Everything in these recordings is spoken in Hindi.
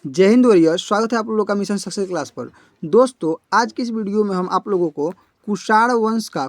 जय हिंद वॉरियर्स, स्वागत है आप लोगों का मिशन सक्सेस क्लास पर। दोस्तों, आज की इस वीडियो में हम आप लोगों को कुषाण वंश का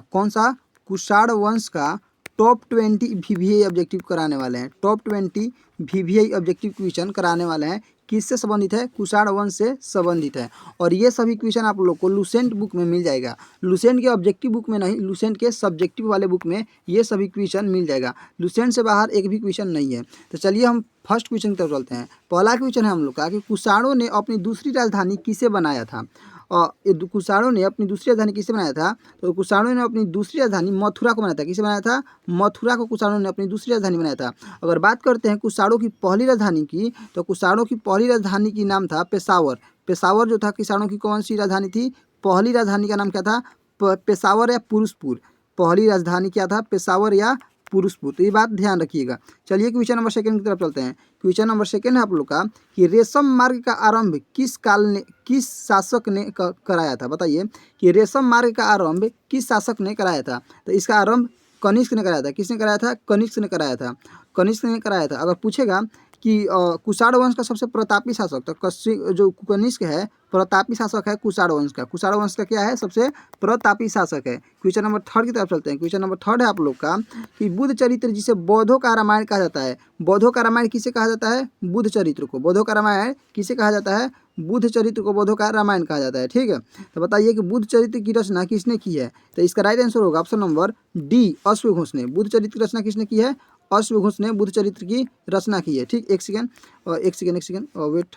कुषाण वंश का टॉप 20 वीवीआई ऑब्जेक्टिव कराने वाले हैं। टॉप 20 वीवीआई ऑब्जेक्टिव क्वेश्चन कराने वाले हैं। किससे संबंधित है? कुषाण वंश से संबंधित है। और ये सभी क्वेश्चन आप लोग को लुसेंट बुक में मिल जाएगा। लुसेंट के ऑब्जेक्टिव बुक में नहीं, लुसेंट के सब्जेक्टिव वाले बुक में ये सभी क्वेश्चन मिल जाएगा। लुसेंट से बाहर एक भी क्वेश्चन नहीं है। तो चलिए हम फर्स्ट क्वेश्चन की तरफ चलते हैं। पहला क्वेश्चन है हम लोग का कि कुषाणों ने अपनी दूसरी राजधानी किसे बनाया था? और कुषाणों ने अपनी दूसरी राजधानी किसे बनाया था? तो कुषाणों ने अपनी दूसरी राजधानी मथुरा को बनाया था। किसे बनाया था? मथुरा को कुषाणों ने अपनी दूसरी राजधानी बनाया था। अगर बात करते हैं कुषाणों की पहली राजधानी की, तो कुषाणों की पहली राजधानी की नाम था पेशावर। पेशावर जो था कुषाणों की कौन सी राजधानी थी? पहली राजधानी का नाम क्या था? पेशावर या पुरुषपुर। पहली राजधानी क्या था? पेशावर या पुरुषपुर। तो ये बात ध्यान रखिएगा। चलिए क्वेश्चन नंबर सेकंड की तरफ चलते हैं। क्वेश्चन नंबर सेकंड है आप लोग का कि रेशम मार्ग का आरंभ किस शासक ने कराया था? बताइए कि रेशम मार्ग का आरंभ किस शासक ने कराया था? तो इसका आरंभ कनिष्क ने कराया था। किसने कराया था? कनिष्क ने कराया था। कनिष्क ने कराया था। अगर पूछेगा कि कुषाण वंश का सबसे प्रतापी शासक, तो जो कनिष्क है प्रतापी शासक है कुषाण वंश का। कुषाण वंश का क्या है? सबसे प्रतापी शासक है। क्वेश्चन नंबर थर्ड की तरफ चलते हैं। क्वेश्चन नंबर थर्ड है आप लोग का कि बुद्ध चरित्र जिसे बौद्धों का रामायण कहा जाता है। बौद्धों का रामायण किसे कहा जाता है? बुद्ध चरित्र को। बौद्धों का रामायण किसे कहा जाता है? बुद्ध चरित्र को बौद्धों का रामायण कहा जाता है। ठीक है, तो बताइए कि बुद्ध चरित्र की रचना किसने की है? तो इसका राइट आंसर होगा ऑप्शन नंबर डी, अश्वघोष ने। बुद्ध चरित्र की रचना किसने की है? अश्वघोष ने बुद्ध चरित्र की रचना की है। ठीक, एक सेकेंड वेट,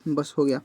बस हो गया।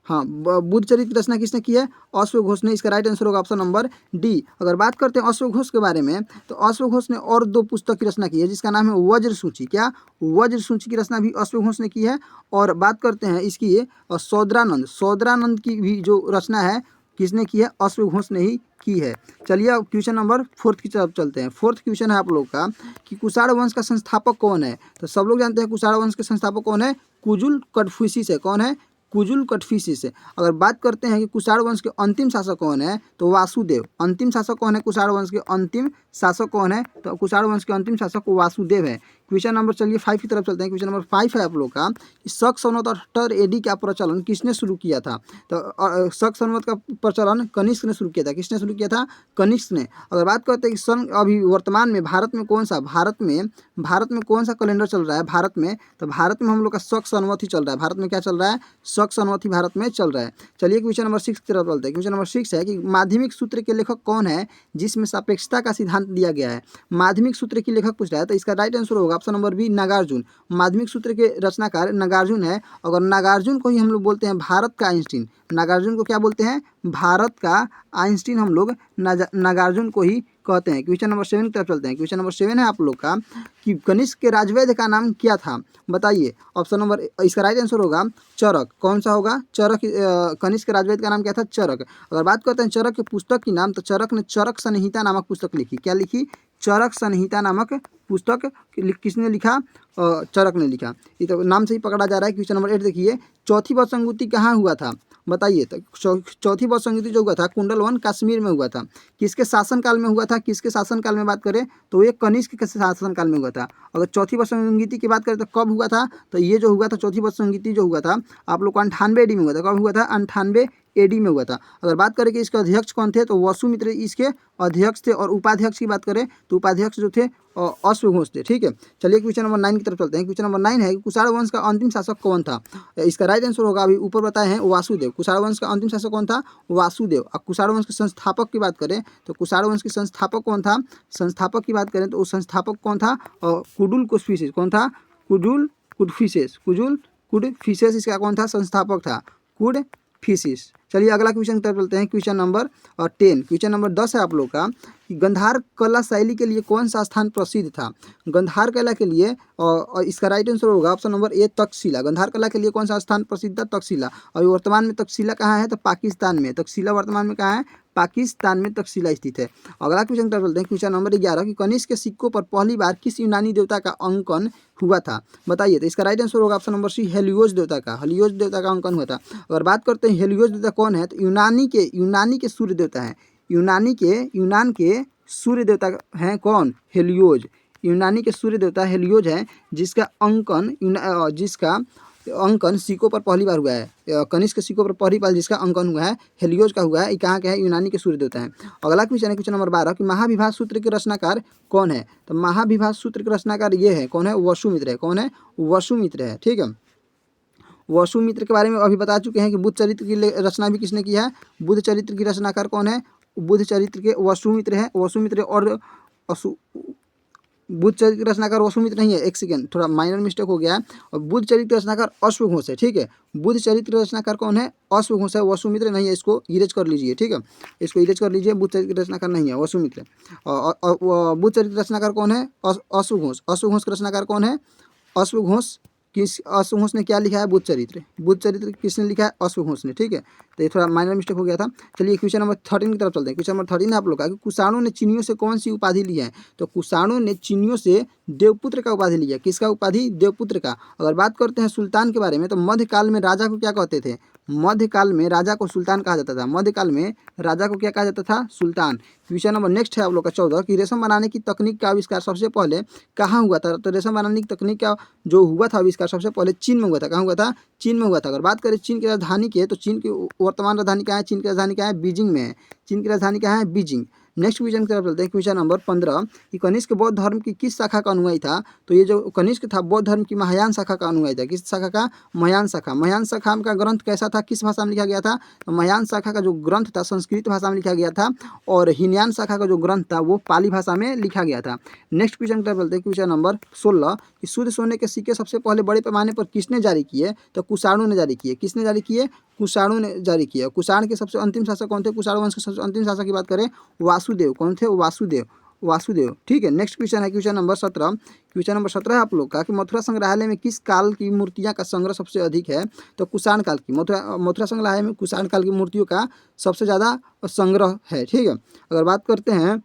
हाँ, बुद्ध चरित्र की रचना किसने की है? अश्वघोष ने। इसका राइट आंसर होगा ऑप्शन नंबर डी। अगर बात करते हैं अश्वघोष के बारे में, तो अश्वघोष ने और दो पुस्तक की रचना की है जिसका नाम है वज्र सूची। क्या? वज्र सूची की रचना भी अश्वघोष ने की है। और बात करते हैं इसकी सौदरानंद की भी जो रचना है किसने की है? अश्वघोष ने ही की है। चलिए अब क्वेश्चन नंबर फोर्थ की तरफ चलते हैं। फोर्थ क्वेश्चन है आप लोग का कि कुषाण वंश का संस्थापक कौन है? तो सब लोग जानते हैं कुषाण वंश के संस्थापक कौन है? कुजुल कटफिशिस है। कौन है? कुजुल कटफिशिस है। अगर बात करते हैं कि कुषाण वंश के अंतिम शासक कौन है, तो वासुदेव। अंतिम शासक कौन है? कुषाण वंश के अंतिम शासक कौन है? तो कुषाण वंश के अंतिम शासक वासुदेव है। क्वेश्चन नंबर चलिए 5 की तरफ चलते हैं। क्वेश्चन नंबर 5 है आप लोग का कि शक संवत और 78 एडी का प्रचलन किसने शुरू किया था? तो शक संवत का प्रचलन कनिष्क ने शुरू किया था। किसने शुरू किया था? कनिष्क ने। अगर बात करते हैं कि सन अभी वर्तमान में भारत में कौन सा कैलेंडर चल रहा है भारत में? तो भारत में हम लोग का शक संवत ही चल रहा है। भारत में क्या चल रहा है? शक संवत ही भारत में चल रहा है। चलिए क्वेश्चन नंबर 6 की तरफ चलते हैं। क्वेश्चन नंबर 6 है कि माध्यमिक सूत्र के लेखक कौन है जिसमें सापेक्षता का सिद्धांत दिया गया है? माध्यमिक सूत्र की लेखक पूछ रहा है, तो इसका राइट आंसर होगा ऑप्शन नंबर बी, नागार्जुन। माध्यमिक सूत्र के रचनाकार नागार्जुन है। अगर नागार्जुन को ही हम लोग बोलते हैं भारत का आइंस्टीन। नागार्जुन को क्या बोलते हैं? भारत का आइंस्टीन हम लोग नागार्जुन को ही कहते हैं। क्वेश्चन नंबर 7 की तरफ चलते हैं। क्वेश्चन नंबर 7 है आप लोग का कि कनिष्क के राजवैद्य का नाम क्या था? बताइए। ऑप्शन नंबर, इसका राइट आंसर होगा चरक। कौन सा होगा? चरक। कनिष्क के राजवैद्य का नाम क्या था? चरक। अगर बात करते हैं चरक की पुस्तक की नाम, तो चरक ने चरक संहिता नामक पुस्तक लिखी। क्या लिखी? चरक संहिता नामक पुस्तक किसने लिखा? चरक ने लिखा। ये तो नाम से ही पकड़ा जा रहा है। क्वेश्चन नंबर 8 देखिए, चौथी बसंगुति कहाँ हुआ था? बताइए। तो चौथी बसंगति जो हुआ था कुंडलवन कश्मीर में हुआ था। किसके शासनकाल में हुआ था? किसके शासनकाल में बात करें तो ये कनिष्क के शासनकाल में हुआ था। अगर चौथी बसंगति की बात करें तो कब हुआ था? तो ये जो हुआ था चौथी बसंगति जो हुआ था आप लोग को 98 AD में हुआ था। कब हुआ था? 98 AD में हुआ था। अगर बात करें कि इसके अध्यक्ष कौन थे, तो वसुमित्र इसके अध्यक्ष थे। और उपाध्यक्ष की बात करें तो उपाध्यक्ष जो थे अश्वघोष थे। ठीक है, चलिए क्वेश्चन नंबर 9 की तरफ चलते हैं। क्वेश्चन नंबर 9 है कि कुषाण वंश का अंतिम शासक कौन था? इसका राइट आंसर होगा अभी ऊपर बताए हैं वासुदेव। कुषाण वंश का अंतिम शासक कौन था? वासुदेव। अब कुषाण वंश के संस्थापक की बात करें तो कुषाण वंश के संस्थापक कौन था? संस्थापक की बात करें तो उस संस्थापक कौन था? कुडुल कुडफिसेस। कौन था? कुडुल कुडफिसेस। कुडुल कुडफिसेस इसका कौन था? संस्थापक था, कुडफिसेस। चलिए अगला क्वेश्चन की तरफ चलते हैं। Question number 10। क्वेश्चन नंबर 10 है आप लोग का कि गंधार कला शैली के लिए कौन सा स्थान प्रसिद्ध था? गंधार कला के लिए और इसका राइट आंसर होगा option number A, Takshashila. Gandhar कला के लिए कौन सा स्थान प्रसिद्ध था? तक्षशिला। अभी वर्तमान में तक्षशिला कहाँ है? तो पाकिस्तान में। तक्षशिला वर्तमान में कहाँ है? पाकिस्तान में तक्षशिला स्थित है। अगला क्वेश्चन की तरफ चलते हैं। क्वेश्चन नंबर 11 कि कनिष्क के सिक्कों पर पहली बार किस यूनानी देवता का अंकन हुआ था? बताइए। तो इसका राइट आंसर होगा ऑप्शन नंबर सी, हेलियोस देवता का। हेलियोस देवता का अंकन हुआ था। अगर बात करते हैं हेलियोस देवता कौन है, तो यूनानी के सूर्य देवता हैं। यूनान के सूर्य देवता हैं कौन? हेलियोज। यूनानी के सूर्य देवता हेलियोज है, जिसका अंकन सिक्कों पर पहली बार हुआ है। कनिष्क के सिक्कों पर पहली बार जिसका अंकन हुआ है हेलियोज का हुआ है। ये कहाँ के है? यूनानी के सूर्य देवता है। अगला क्वेश्चन है क्वेश्चन नंबर 12 कि महाभिभाष सूत्र के रचनाकार कौन है? तो महाभिभाष सूत्र के रचनाकार ये है, कौन है? वसुमित्र है। कौन है? वसुमित्र है। ठीक है, वसुमित्र के बारे में अभी बता चुके हैं कि बुद्ध चरित्र की रचना भी किसने किया है? बुद्ध चरित्र की रचनाकार कौन है? बुद्ध चरित्र के वसुमित्र है। वसुमित्र और बुद्ध चरित्र रचनाकार वसुमित्र नहीं है, एक सेकेंड, थोड़ा माइनर मिस्टेक हो गया है। और बुद्ध चरित्र रचनाकार अश्वघोष है। ठीक है, बुद्ध चरित्र रचनाकार कौन है? अश्वघोष है, वसुमित्र नहीं है। इसको इरेज कर लीजिए। ठीक है, इसको इरेज कर लीजिए, बुद्ध चरित्र रचनाकार नहीं है, वसुमित्र। बुद्ध चरित्र रचनाकार कौन है? अश्वघोष। अश्वघोष का रचनाकार कौन है? अश्वघोष। अश्वघोष ने क्या लिखा है? बुद्ध चरित्र। बुद्ध चरित्र किसने लिखा है? अश्वघोष ने। ठीक है, तो ये थोड़ा माइनर मिस्टेक हो गया था। चलिए क्वेश्चन नंबर 13 की तरफ चलते हैं। क्वेश्चन नंबर 13 आप लोग का कि कुषाणों ने चीनियों से कौन सी उपाधि ली है? तो कुषाणों ने चीनियों से देवपुत्र का उपाधि लिया। किसका उपाधि? देवपुत्र का। अगर बात करते हैं सुल्तान के बारे में, तो मध्यकाल में राजा को क्या कहते थे? मध्यकाल में राजा को सुल्तान कहा जाता था। मध्यकाल में राजा को क्या कहा जाता था? सुल्तान। क्वेश्चन नंबर नेक्स्ट है आप लोग का 14 कि रेशम बनाने की तकनीक का आविष्कार सबसे पहले कहाँ हुआ था? तो रेशम बनाने की तकनीक का जो हुआ था आविष्कार सबसे पहले चीन में हुआ था। कहाँ हुआ था? चीन में हुआ था। अगर बात करें चीन की राजधानी की, तो चीन की वर्तमान राजधानी क्या है? चीन की राजधानी क्या है? बीजिंग में है। चीन की राजधानी क्या है? बीजिंग। नेक्स्ट क्वेश्चन की तरफ चलते हैं। क्वेश्चन नंबर 15 कि कनिष्क बौद्ध धर्म की किस शाखा का अनुयायी था? तो ये जो कनिष्क था बौद्ध धर्म की महायान शाखा का अनुयायी था। किस शाखा का? महायान शाखा। महायान शाखा का ग्रंथ कैसा था? किस भाषा में लिखा गया था? तो महायान शाखा का जो ग्रंथ था संस्कृत भाषा में लिखा गया था, और हीनयान शाखा का जो ग्रंथ था वो पाली भाषा में लिखा गया था। नेक्स्ट क्वेश्चन की तरफ चलते हैं। क्वेश्चन नंबर 16 कि शुद्ध सोने के सिक्के सबसे पहले बड़े पैमाने पर किसने जारी किए? तो कुषाणों ने जारी किए। किसने जारी किए? कुषाणों ने जारी किया। कुषाण के सबसे अंतिम शासक कौन थे? कुषाण वंश के सबसे अंतिम शासक की बात करें, वासुदेव। कौन थे? वासुदेव। वासुदेव। ठीक है, नेक्स्ट क्वेश्चन है क्वेश्चन नंबर 17। क्वेश्चन नंबर 17 है आप लोग का कि मथुरा संग्रहालय में किस काल की मूर्तियां का संग्रह सबसे अधिक है? तो कुषाण काल की। मथुरा संग्रहालय में कुषाण काल की मूर्तियों का सबसे ज़्यादा संग्रह है। ठीक है, अगर बात करते हैं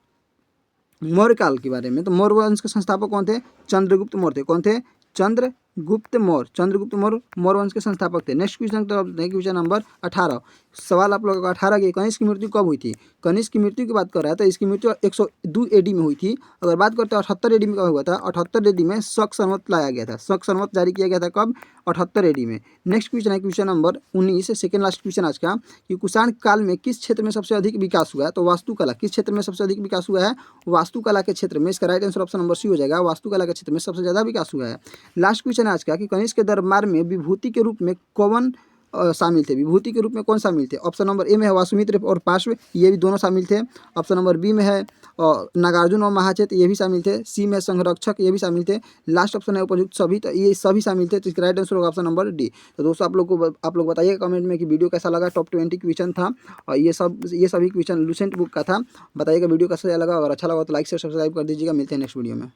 मौर्य काल के बारे में, तो मौर्य वंश के संस्थापक कौन थे? चंद्रगुप्त मौर्य। कौन थे? चंद्रगुप्त मौर्य। चंद्रगुप्त मौर्य मौर्य वंश के संस्थापक थे। नेक्स्ट क्वेश्चन की तरफ देखते हैं। क्वेश्चन नंबर 18 सवाल आप लोगों का 18 की कनिष्क की मृत्यु कब हुई थी? कनिष्क की मृत्यु की बात कर रहा है तो इसकी मृत्यु 102 AD में हुई थी। अगर बात करते हैं 78 AD में कब हुआ था? 78 AD में शक संवत लाया गया था। शक संवत जारी किया गया था कब? 78 AD में। नेक्स्ट क्वेश्चन है question number 19, second last question आज का कि कुषाण काल में किस क्षेत्र में सबसे अधिक विकास हुआ है? तो वास्तुकला। किस क्षेत्र में सबसे अधिक विकास हुआ है? वास्तुकला के क्षेत्र में। इसका right answer option number C हो जाएगा। वास्तुकला के क्षेत्र में सबसे ज़्यादा विकास हुआ है। लास्ट क्वेश्चन आज का कि कनिष्क के दरबार में विभूति के रूप में कौन शामिल थे? विभूति के रूप में कौन शामिल थे? ऑप्शन नंबर ए में है वासुमित्र और पार्श्व, ये भी दोनों शामिल थे। ऑप्शन नंबर बी में है नागार्जुन और महाचेत, ये भी शामिल थे। सी में संरक्षक, ये भी शामिल थे। लास्ट ऑप्शन है उपयुक्त सभी, तो ये सभी शामिल थे। तो इसका राइट आंसर होगा ऑप्शन नंबर डी। तो दोस्तों आप लोग बताइएगा कमेंट में कि वीडियो कैसा लगा। टॉप 20 क्वेश्चन था और ये सभी क्वेश्चन लुसेंट बुक का था। बताइएगा वीडियो कैसा लगा। अगर अच्छा लगा तो लाइक से सब्सक्राइब कर दीजिएगा। मिलते हैं नेक्स्ट वीडियो में।